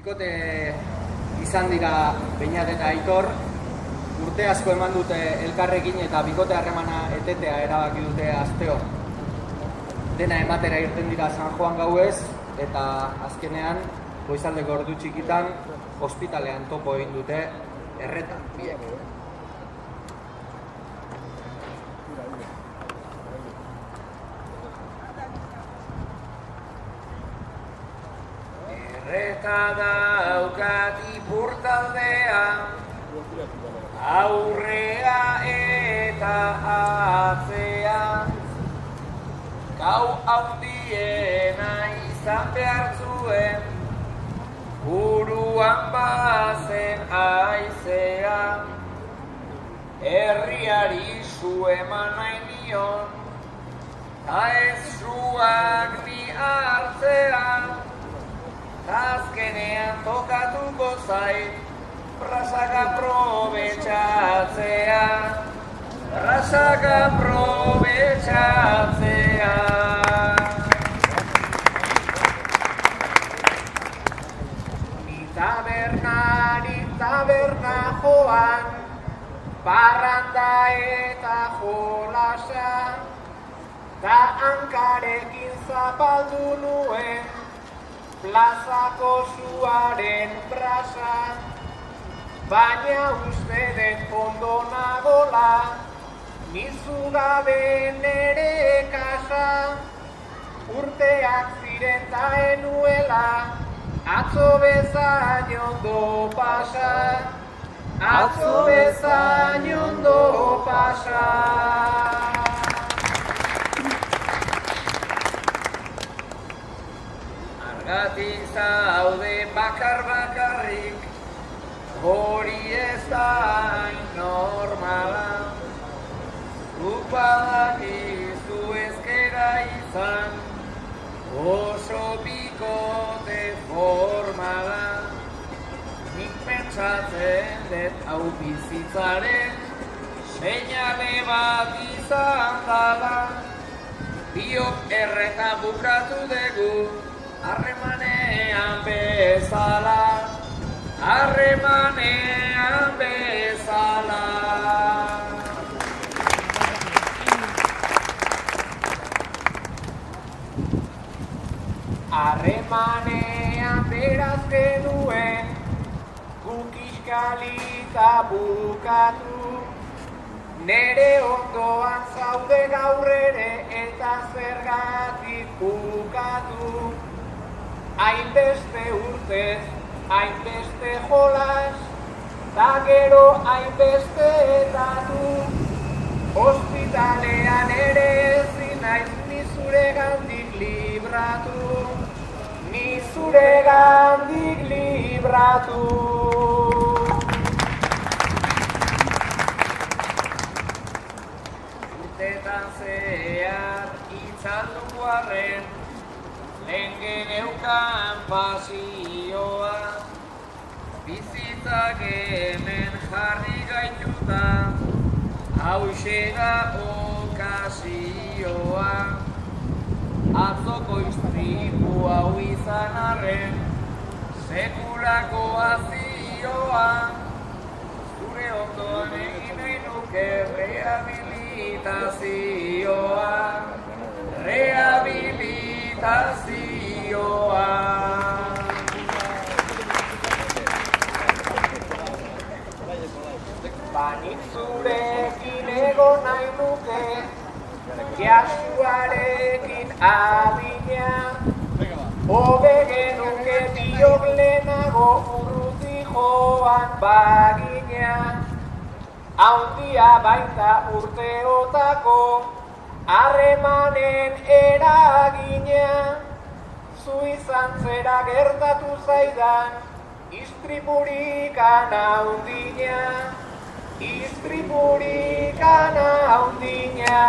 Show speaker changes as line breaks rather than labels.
Bikote izan dira Beñat eta Aitor, urte asko eman dute elkarrekin eta bikote harremana etetea erabaki dute asteo. Dena ematera irten dira San Juan gauez eta azkenean goizaldeko ordu txikitan ospitalean topo egin dute erretan biek. Erreta daukat ipurtaldean, aurrea eta atzean, gau handiena izan behar zuen, buruan bazen aizean, herriari zu eman nahi nion, ta ez zuak ni hartzean, azkenean tokatuko zait, prasak aprobetxatzea, prasak aprobetxatzea. Ni taberna joan, parranda eta jolasa, ta hankarekin zapaldu nuen, plazako zuaren brasa, baina uste dut ondo nagola, nizu gabe nere kasa, urteak ziren ta enuela, atzo bezain ondo pasa, atzo bezain ondo pasa. Argatik zaude bakar-bakarrik, hori ez da normala. Zuk badakizu ezkera izan, oso bikote formala. Nik pentsatzen dut hau bizitzaren seinale bat izan dala. Biok erreta bukatu dugu, harremanean bezala, harremanean bezala. Harremanean beraz genuen, guk iskalita bukatu, nere ondoan zaude gaur ere eta zergatik bukatu. Hainbeste urtez, hainbeste jolas, ta gero hainbeste etatu. Ospitalean ere ezin naiz ni zuregandik libratu, ni zuregandik libratu. Urtetan zehar itzaldu arren, lehen geneukan pasioa, bizitzak hemen jarri gaituta, hauxe da okasioa. Atzoko istripu hau izan arren, sekulako azioa, zure ondoan egin nahi nuke rehabilitazioa, rehabilitazioa. Banik zurekin egon nahi nuke, jasuarekin adina, hobe genuke biok lehenago urruti joan bagina, haundia baita urteotako, harremanen eragina, zu izan zera gertatu zaidan, istripurikan haundina, istripurikan haundina.